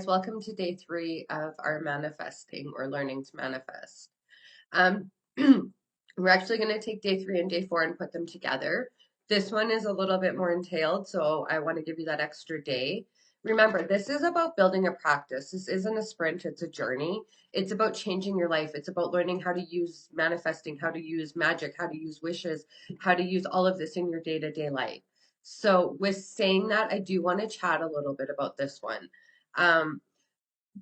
Welcome to day 3 of our manifesting or learning to manifest. Um, we're actually going to take day 3 and day 4 and put them together. This one is a little bit more entailed, so I want to give you that extra day. Remember, this is about building a practice. This isn't a sprint, it's a journey. It's about changing your life. It's about learning how to use manifesting, how to use magic, how to use wishes, how to use all of this in your day to day life. So, with saying that, I do want to chat a little bit about this one. Um,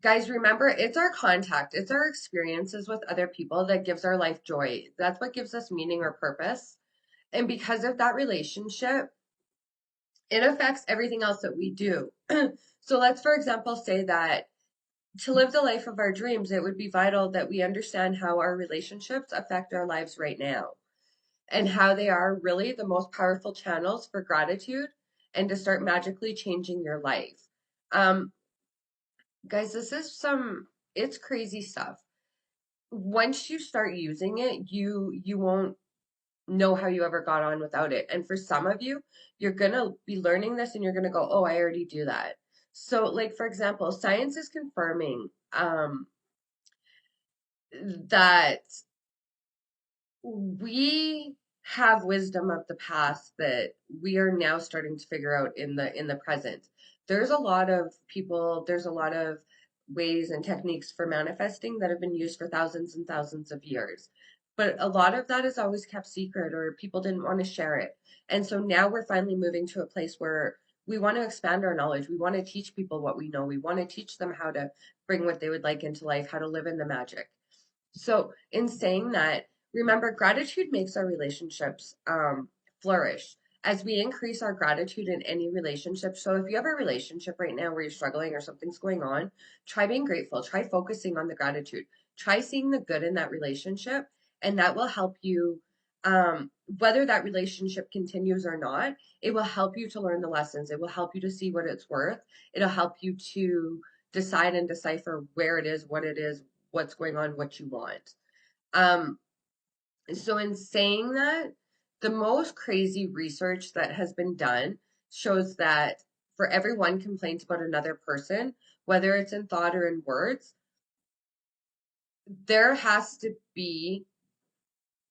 Guys, remember, it's our contact, it's our experiences with other people that gives our life joy. That's what gives us meaning or purpose. And because of that relationship, it affects everything else that we do. So let's, for example, say that to live the life of our dreams, it would be vital that we understand how our relationships affect our lives right now and how they are really the most powerful channels for gratitude and to start magically changing your life. Um, Guys, it's crazy stuff. Once you start using it, you won't know how you ever got on without it. And for some of you, you're gonna be learning this and you're gonna go, oh, I already do that. So, like for example, science is confirming that we have wisdom of the past that we are now starting to figure out in the present. There's a lot of people, there's a lot of ways and techniques for manifesting that have been used for thousands and thousands of years. But a lot of that is always kept secret or people didn't want to share it. And so now we're finally moving to a place where we want to expand our knowledge. We want to teach people what we know. We want to teach them how to bring what they would like into life, how to live in the magic. So, in saying that, remember, gratitude makes our relationships flourish. As we increase our gratitude in any relationship, so if you have a relationship right now where you're struggling or something's going on, try being grateful, try focusing on the gratitude, try seeing the good in that relationship, and that will help you. Whether that relationship continues or not, it will help you to learn the lessons. It will help you to see what it's worth. It'll help you to decide and decipher where it is, what's going on, what you want. Um, so in saying that, the most crazy research that has been done shows that for every one complaint about another person, whether it's in thought or in words, there has to be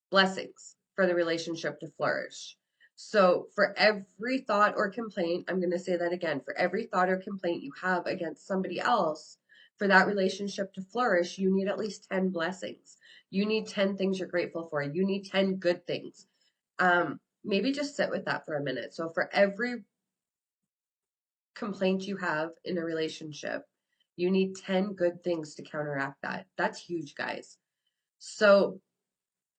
blessings for the relationship to flourish. So for every thought or complaint, I'm going to say that again, for every thought or complaint you have against somebody else, for that relationship to flourish, you need at least 10 blessings. You need 10 things you're grateful for. You need 10 good things. Maybe just sit with that for a minute. So for every complaint you have in a relationship, you need 10 good things to counteract that. That's huge, guys. So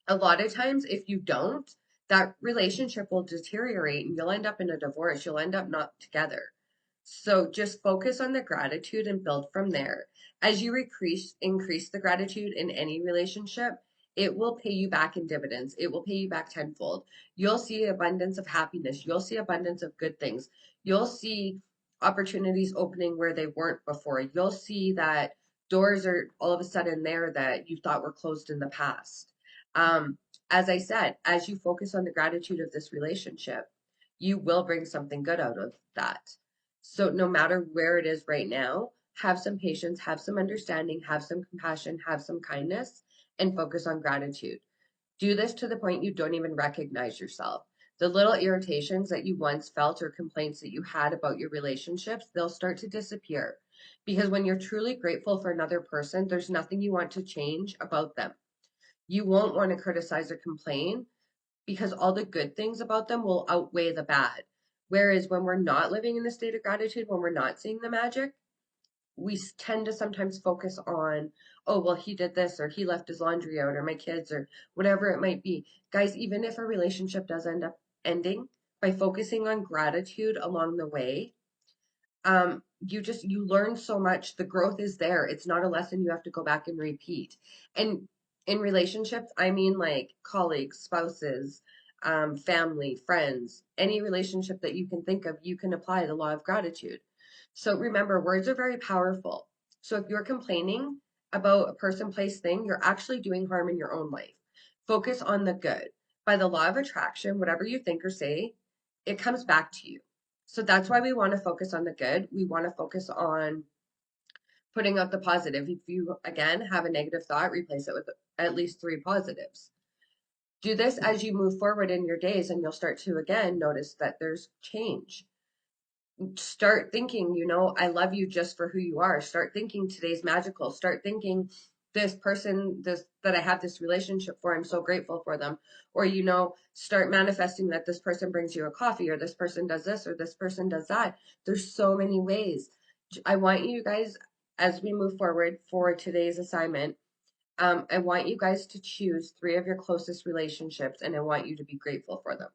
a lot of times, if you don't, that relationship will deteriorate and you'll end up in a divorce. You'll end up not together. So just focus on the gratitude and build from there. As you increase the gratitude in any relationship, it will pay you back in dividends. It will pay you back tenfold. You'll see abundance of happiness. You'll see abundance of good things. You'll see opportunities opening where they weren't before. You'll see that doors are all of a sudden there that you thought were closed in the past. Um, as I said, as you focus on the gratitude of this relationship, you will bring something good out of that. So no matter where it is right now, have some patience, have some understanding, have some compassion, have some kindness, and focus on gratitude. Do this to the point you don't even recognize yourself. The little irritations that you once felt or complaints that you had about your relationships, they'll start to disappear. Because when you're truly grateful for another person, there's nothing you want to change about them. You won't want to criticize or complain because all the good things about them will outweigh the bad. Whereas when we're not living in the state of gratitude, when we're not seeing the magic, we tend to sometimes focus on, oh, well, he did this, or he left his laundry out, or my kids, or whatever it might be. Guys, even if a relationship does end up ending, by focusing on gratitude along the way, you learn so much. The growth is there. It's not a lesson you have to go back and repeat. And in relationships, I mean like colleagues, spouses, family, friends, any relationship that you can think of, you can apply the law of gratitude. So remember, words are very powerful. So if you're complaining about a person, place, thing, you're actually doing harm in your own life. Focus on the good. By the law of attraction, whatever you think or say, it comes back to you. So that's why we want to focus on the good. We want to focus on putting out the positive. If you, again, have a negative thought, replace it with at least 3 positives. Do this as you move forward in your days, and you'll start to, again, notice that there's change. Start thinking, I love you just for who you are. Start thinking today's magical. Start thinking this person, this that I have this relationship for, I'm so grateful for them. Or, start manifesting that this person brings you a coffee, or this person does this, or this person does that. There's so many ways. I want you guys, as we move forward for today's assignment, I want you guys to choose 3 of your closest relationships, and I want you to be grateful for them.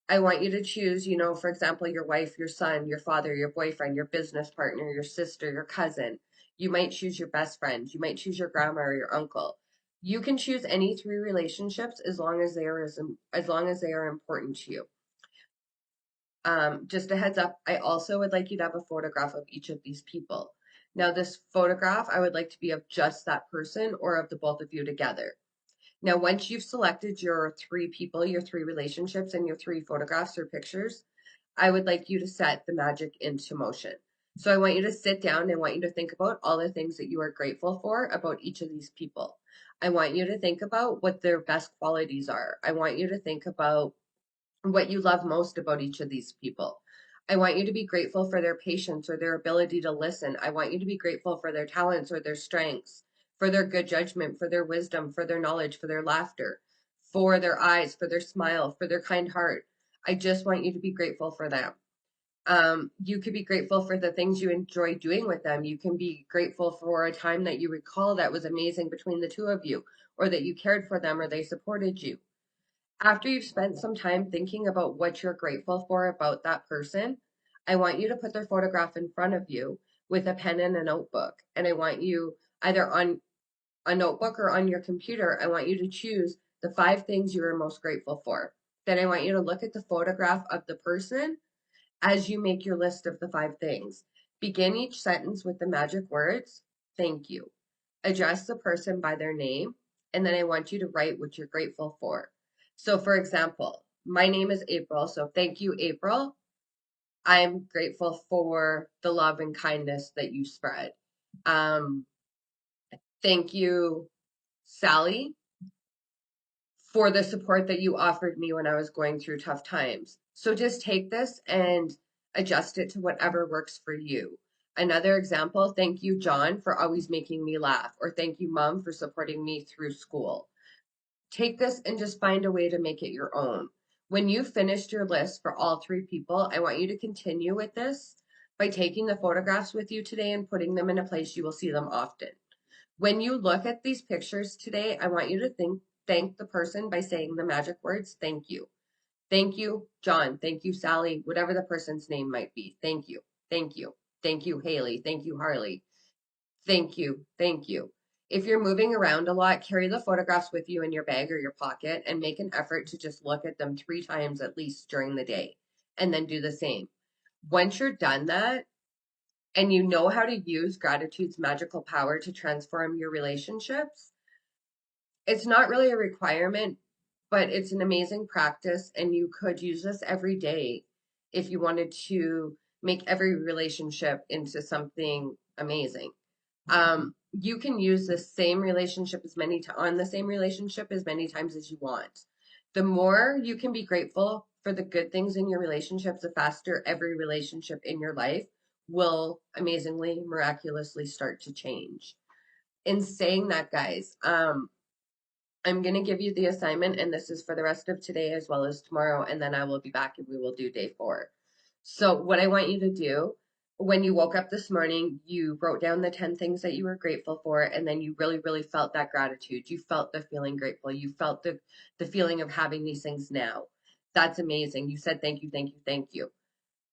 I want you to choose, for example, your wife, your son, your father, your boyfriend, your business partner, your sister, your cousin. You might choose your best friend. You might choose your grandma or your uncle. You can choose any 3 relationships as long as they are important to you. Just a heads up, I also would like you to have a photograph of each of these people. Now, this photograph, I would like to be of just that person or of the both of you together. Now, once you've selected your 3 people, your 3 relationships, and your 3 photographs or pictures, I would like you to set the magic into motion. So I want you to sit down and I want you to think about all the things that you are grateful for about each of these people. I want you to think about what their best qualities are. I want you to think about what you love most about each of these people. I want you to be grateful for their patience or their ability to listen. I want you to be grateful for their talents or their strengths, for their good judgment, for their wisdom, for their knowledge, for their laughter, for their eyes, for their smile, for their kind heart. I just want you to be grateful for them. You could be grateful for the things you enjoy doing with them. You can be grateful for a time that you recall that was amazing between the 2 of you, or that you cared for them or they supported you. After you've spent some time thinking about what you're grateful for about that person, I want you to put their photograph in front of you with a pen and a notebook. And I want you, either on a notebook or on your computer, I want you to choose the 5 things you are most grateful for. Then I want you to look at the photograph of the person as you make your list of the 5 things. Begin each sentence with the magic words, thank you. Address the person by their name, and then I want you to write what you're grateful for. So, for example, my name is April, so thank you, April. I'm grateful for the love and kindness that you spread. Thank you, Sally, for the support that you offered me when I was going through tough times. So just take this and adjust it to whatever works for you. Another example, thank you, John, for always making me laugh, or thank you, Mom, for supporting me through school. Take this and just find a way to make it your own. When you've finished your list for all 3 people, I want you to continue with this by taking the photographs with you today and putting them in a place you will see them often. When you look at these pictures today, I want you to thank the person by saying the magic words, thank you. Thank you, John. Thank you, Sally, whatever the person's name might be. Thank you. Thank you. Thank you, Haley. Thank you, Harley. Thank you. Thank you. If you're moving around a lot, carry the photographs with you in your bag or your pocket and make an effort to just look at them 3 times at least during the day, and then do the same. Once you're done that, and you know how to use gratitude's magical power to transform your relationships, it's not really a requirement, but it's an amazing practice, and you could use this every day if you wanted to make every relationship into something amazing. You can use the same relationship on the same relationship as many times as you want. The more you can be grateful for the good things in your relationships, the faster every relationship in your life will amazingly, miraculously start to change. In saying that, guys, I'm going to give you the assignment, and this is for the rest of today as well as tomorrow, and then I will be back and we will do day 4. So what I want you to do, when you woke up this morning, you wrote down the 10 things that you were grateful for, and then you really, really felt that gratitude. You felt the feeling grateful. You felt the feeling of having these things now. That's amazing. You said thank you, thank you, thank you.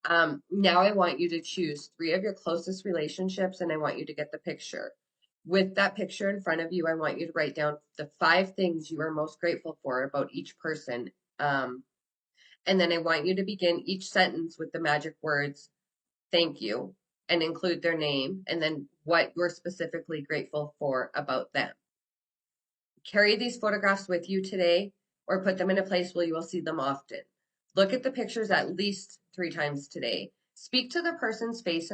Now I want you to choose 3 of your closest relationships, and I want you to get the picture. With that picture in front of you, I want you to write down the 5 things you are most grateful for about each person. And then I want you to begin each sentence with the magic words, thank you, and include their name, and then what you're specifically grateful for about them. Carry these photographs with you today, or put them in a place where you will see them often. Look at the pictures at least 3 times today. Speak to the person's face